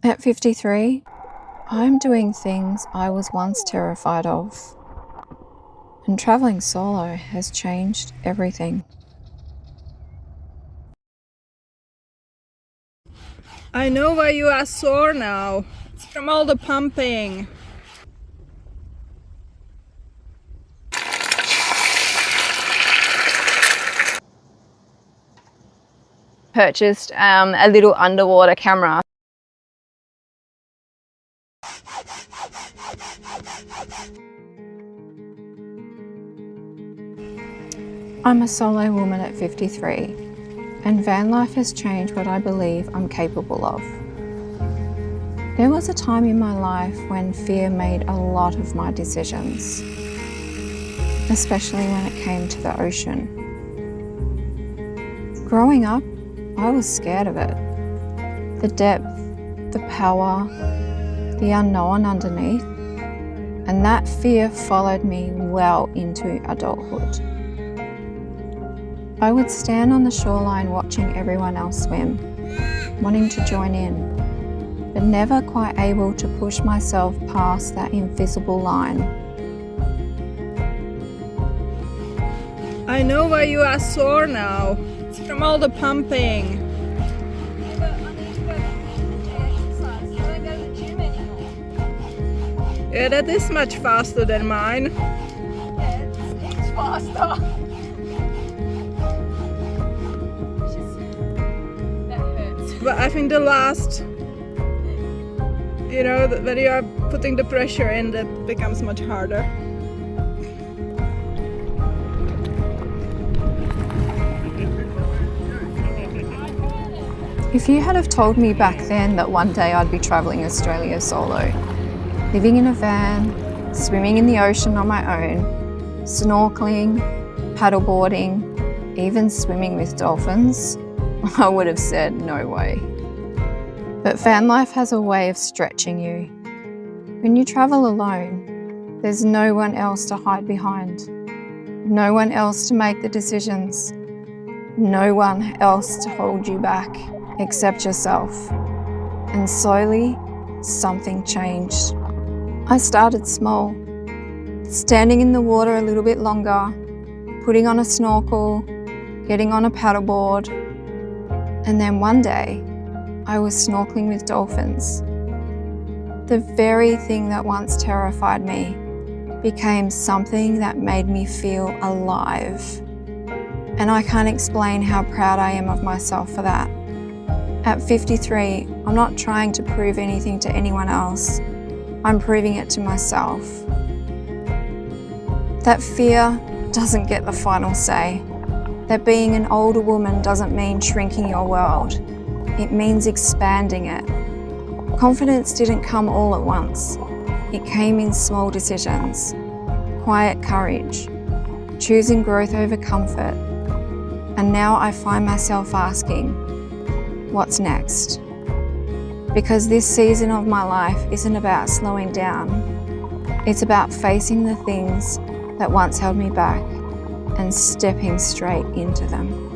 At 53, I'm doing things I was once terrified of, and travelling solo has changed everything. I know why you are sore now. It's from all the pumping. Purchased a little underwater camera. I'm a solo woman at 53, and van life has changed what I believe I'm capable of. There was a time in my life when fear made a lot of my decisions, especially when it came to the ocean. Growing up, I was scared of it. The depth, the power, the unknown underneath, and that fear followed me well into adulthood. I would stand on the shoreline watching everyone else swim, wanting to join in, but never quite able to push myself past that invisible line. I know why you are sore now. It's from all the pumping. Yeah, that is much faster than mine. It's faster. That hurts. But I think the last, when you are putting the pressure in, that becomes much harder. If you had have told me back then that one day I'd be travelling Australia solo, living in a van, swimming in the ocean on my own, snorkelling, paddleboarding, even swimming with dolphins, I would have said no way. But van life has a way of stretching you. When you travel alone, there's no one else to hide behind, no one else to make the decisions, no one else to hold you back except yourself. And slowly, something changed. I started small, standing in the water a little bit longer, putting on a snorkel, getting on a paddleboard, and then one day, I was snorkeling with dolphins. The very thing that once terrified me became something that made me feel alive. And I can't explain how proud I am of myself for that. At 53, I'm not trying to prove anything to anyone else. I'm proving it to myself. That fear doesn't get the final say. That being an older woman doesn't mean shrinking your world. It means expanding it. Confidence didn't come all at once. It came in small decisions, quiet courage, choosing growth over comfort. And now I find myself asking, what's next? Because this season of my life isn't about slowing down. It's about facing the things that once held me back and stepping straight into them.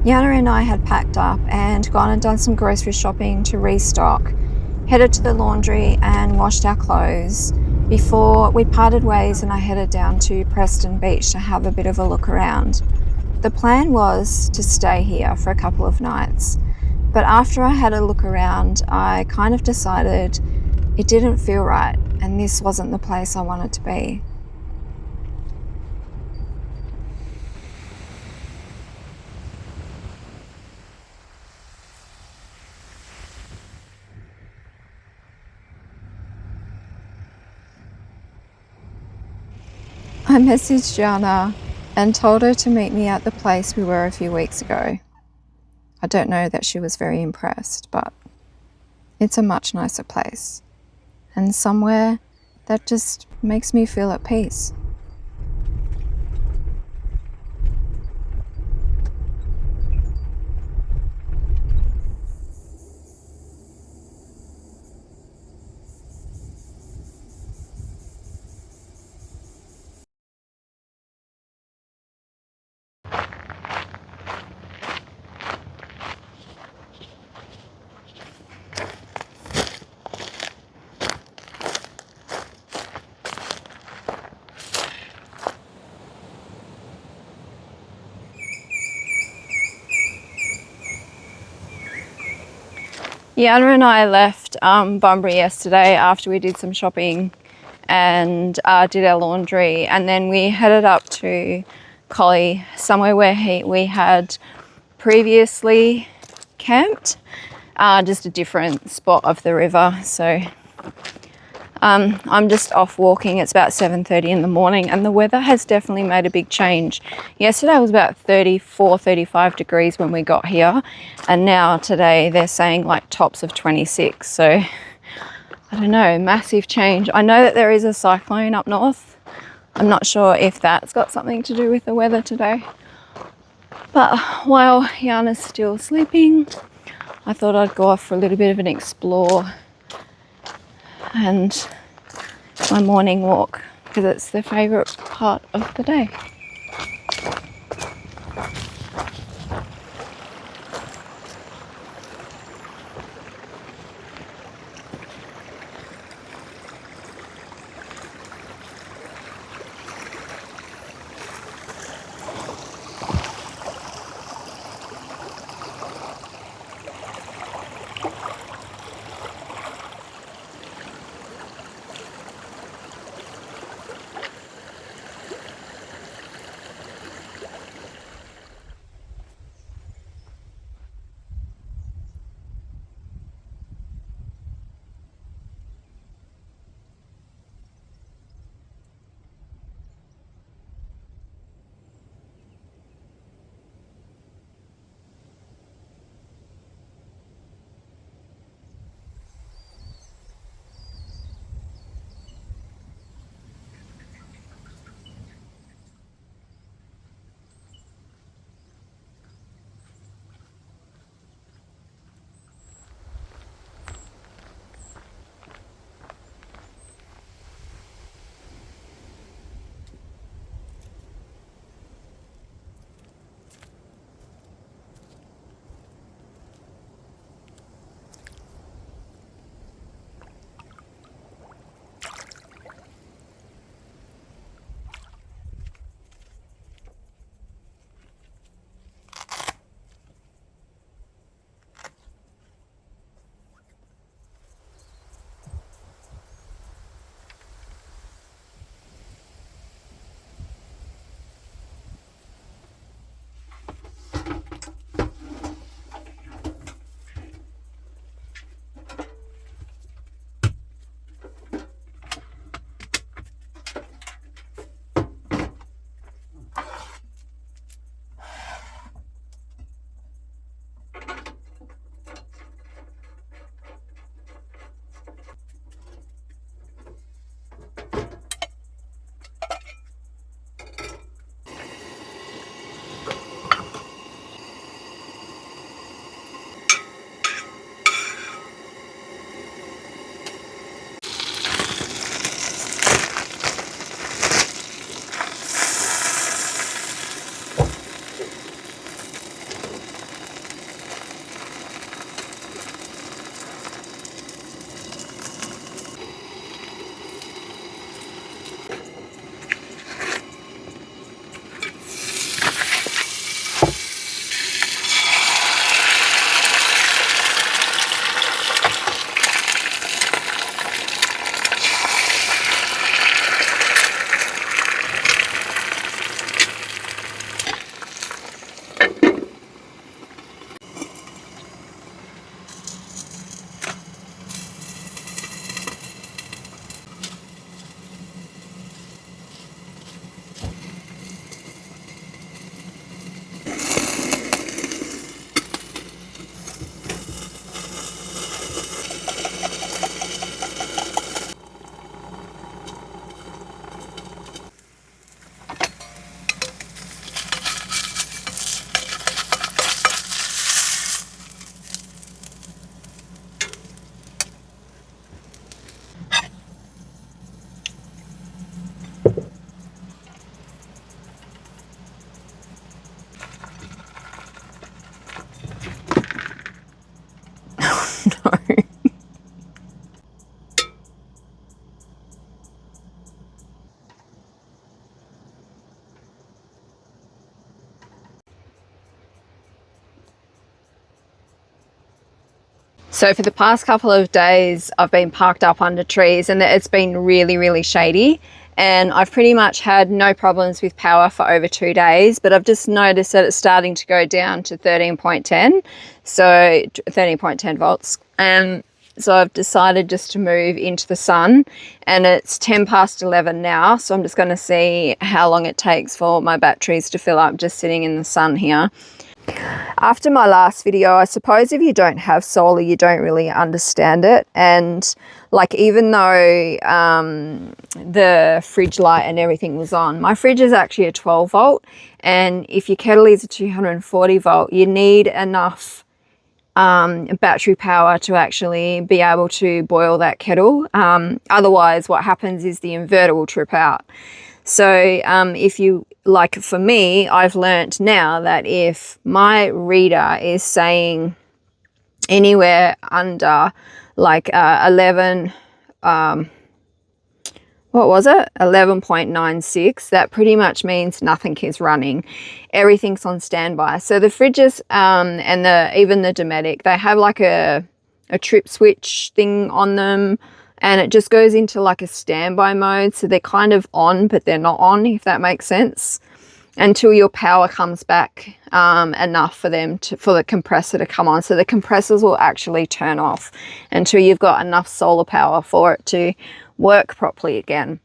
Yana and I had packed up and gone and done some grocery shopping to restock, headed to the laundry and washed our clothes before we parted ways and I headed down to Preston Beach to have a bit of a look around. The plan was to stay here for a couple of nights, but after I had a look around, I kind of decided it didn't feel right and this wasn't the place I wanted to be. I messaged Jana and told her to meet me at the place we were a few weeks ago. I don't know that she was very impressed, but it's a much nicer place and somewhere that just makes me feel at peace. Yana and I left Bunbury yesterday after we did some shopping and did our laundry, and then we headed up to Collie, somewhere where we had previously camped, just a different spot of the river. So I'm just off walking. It's about 7:30 in the morning and the weather has definitely made a big change. Yesterday was about 34, 35 degrees when we got here, and now today they're saying like tops of 26. So I don't know, massive change. I know that there is a cyclone up north. I'm not sure if that's got something to do with the weather today. But while Yana's still sleeping, I thought I'd go off for a little bit of an explore and my morning walk, because it's the favourite part of the day. So for the past couple of days, I've been parked up under trees and it's been really, really shady. And I've pretty much had no problems with power for over 2 days, but I've just noticed that it's starting to go down to 13.10, so 13.10 volts. And so I've decided just to move into the sun, and it's 10 past 11 now. So I'm just going to see how long it takes for my batteries to fill up just sitting in the sun here. After my last video, I suppose if you don't have solar, you don't really understand it. And like, even though the fridge light and everything was on, my fridge is actually a 12 volt. And if your kettle is a 240 volt, you need enough battery power to actually be able to boil that kettle. Otherwise, what happens is the inverter will trip out. So if you, like for me, I've learnt now that if my reader is saying anywhere under like 11, what was it? 11.96, that pretty much means nothing is running. Everything's on standby. So the fridges and even the Dometic, they have like a trip switch thing on them. And it just goes into like a standby mode. So they're kind of on, but they're not on, if that makes sense, until your power comes back enough for the compressor to come on. So the compressors will actually turn off until you've got enough solar power for it to work properly again.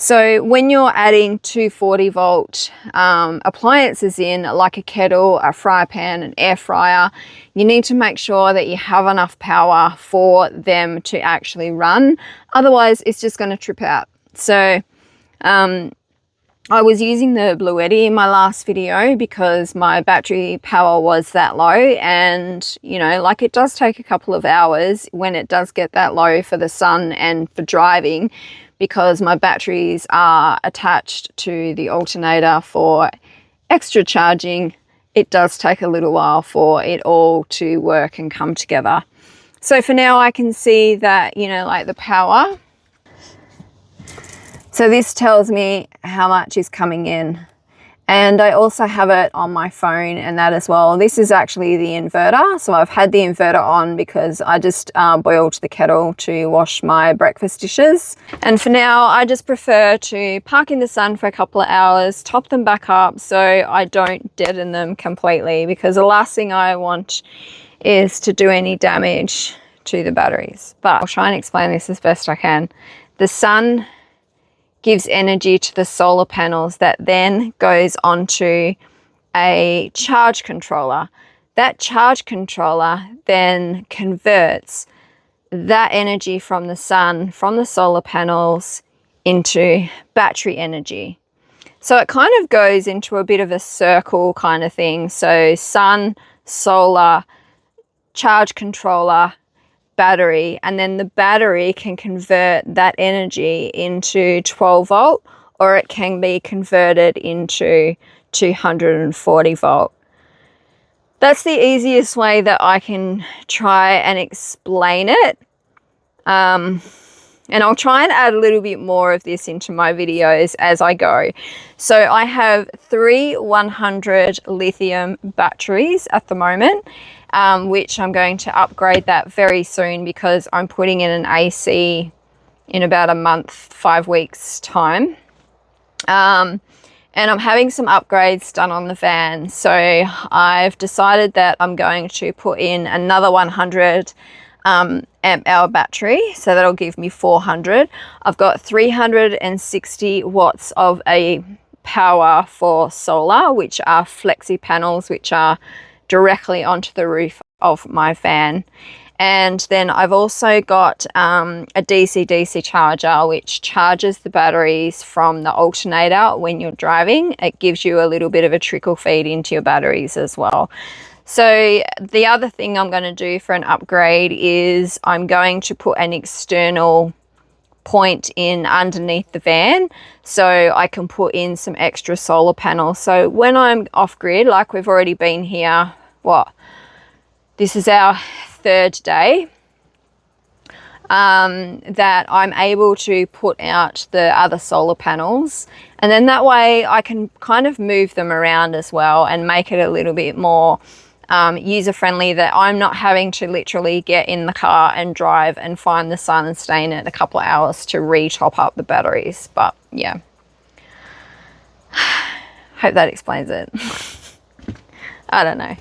So when you're adding 240 volt appliances in, like a kettle, a fry pan, an air fryer, you need to make sure that you have enough power for them to actually run. Otherwise, it's just going to trip out. So I was using the Bluetti in my last video because my battery power was that low, and you know, like, it does take a couple of hours when it does get that low for the sun and for driving, because my batteries are attached to the alternator for extra charging. It does take a little while for it all to work and come together. So for now, I can see that, you know, like the power. So this tells me how much is coming in. And I also have it on my phone and that as well. This is actually the inverter. So I've had the inverter on because I just boiled the kettle to wash my breakfast dishes. And for now, I just prefer to park in the sun for a couple of hours, top them back up so I don't deaden them completely, because the last thing I want is to do any damage to the batteries. But I'll try and explain this as best I can. The sun gives energy to the solar panels that then goes onto a charge controller. That charge controller then converts that energy from the sun, from the solar panels, into battery energy. So it kind of goes into a bit of a circle kind of thing. So sun, solar, charge controller, battery, and then the battery can convert that energy into 12 volt, or it can be converted into 240 volt. That's the easiest way that I can try and explain it. And I'll try and add a little bit more of this into my videos as I go. So I have 3 100 lithium batteries at the moment, which I'm going to upgrade that very soon because I'm putting in an AC in about a month, 5 weeks time. And I'm having some upgrades done on the van. So I've decided that I'm going to put in another 100 amp hour battery, so that'll give me 400. I've got 360 watts of a power for solar, which are flexi panels, which are directly onto the roof of my van. And then I've also got a DC-DC charger, which charges the batteries from the alternator when you're driving. It gives you a little bit of a trickle feed into your batteries as well. So the other thing I'm going to do for an upgrade is I'm going to put an external point in underneath the van so I can put in some extra solar panels. So when I'm off grid, like we've already been here, this is our 3rd day, that I'm able to put out the other solar panels, and then that way I can kind of move them around as well and make it a little bit more user-friendly, that I'm not having to literally get in the car and drive and find the sun and stay in it a couple of hours to re-top up the batteries. But yeah, hope that explains it. I don't know.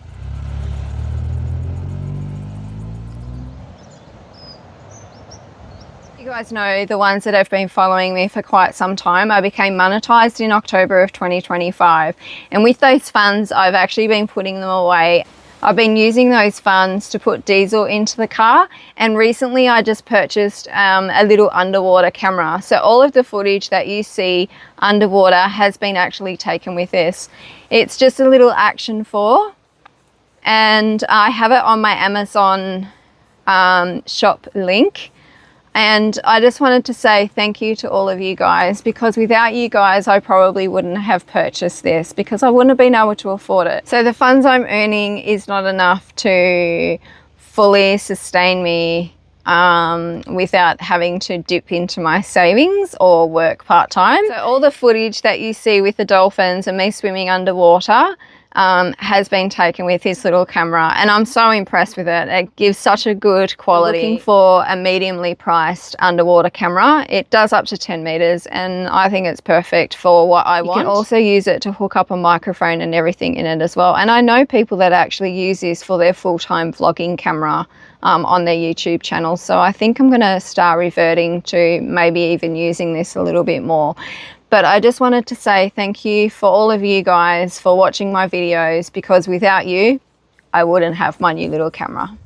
You guys know, the ones that have been following me for quite some time, I became monetized in October of 2025. And with those funds, I've actually been putting them away. I've been using those funds to put diesel into the car, and recently I just purchased a little underwater camera. So all of the footage that you see underwater has been actually taken with this. It's just a little Action 4, and I have it on my Amazon shop link. And I just wanted to say thank you to all of you guys, because without you guys, I probably wouldn't have purchased this, because I wouldn't have been able to afford it. So the funds I'm earning is not enough to fully sustain me without having to dip into my savings or work part-time. So all the footage that you see with the dolphins and me swimming underwater has been taken with this little camera, and I'm so impressed with it. It gives such a good quality. Looking for a mediumly priced underwater camera. It does up to 10 meters, and I think it's perfect for what I want. You can also use it to hook up a microphone and everything in it as well. And I know people that actually use this for their full-time vlogging camera on their YouTube channel. So I think I'm going to start reverting to maybe even using this a little bit more. But I just wanted to say thank you for all of you guys for watching my videos, because without you, I wouldn't have my new little camera.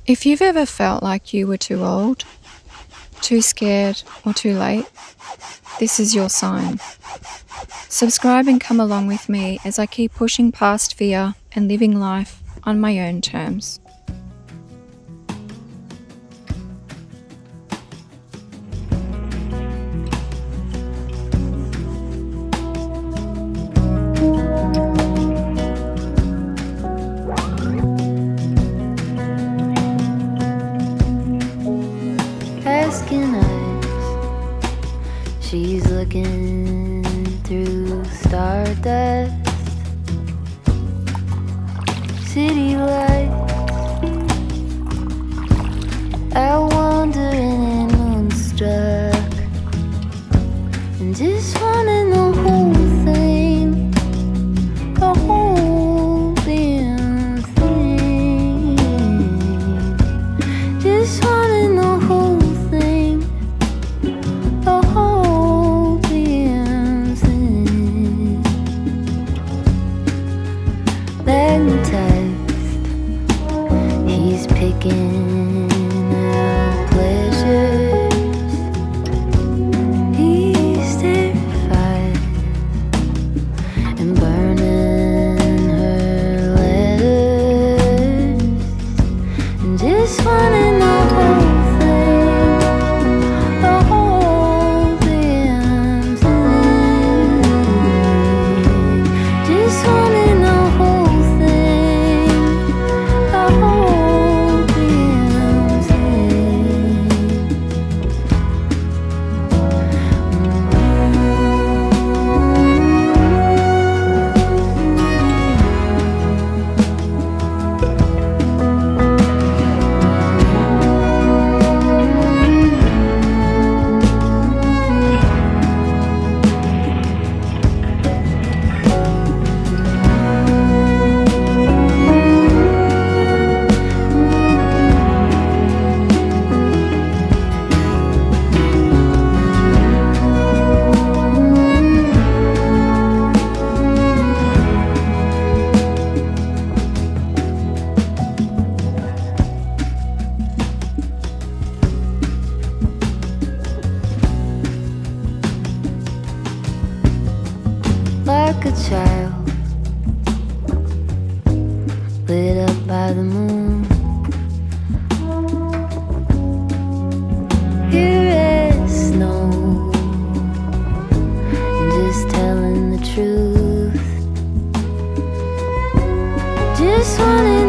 If you've ever felt like you were too old, too scared, or too late, this is your sign. Subscribe and come along with me as I keep pushing past fear and living life on my own terms. Asking eyes, she's looking through stardust. City lights, out wandering and moonstruck, and just wanting the whole thing, the whole damn thing. Just wanting the whole thing, the whole damn thing. Magnetized, he's picking out pleasures. He's terrified and burning her letters, and just wanting the whole thing, the whole damn thing. Just wanting the whole thing, the whole damn thing. Like a child lit up by the moon, here as snow, and just telling the truth. Just wanted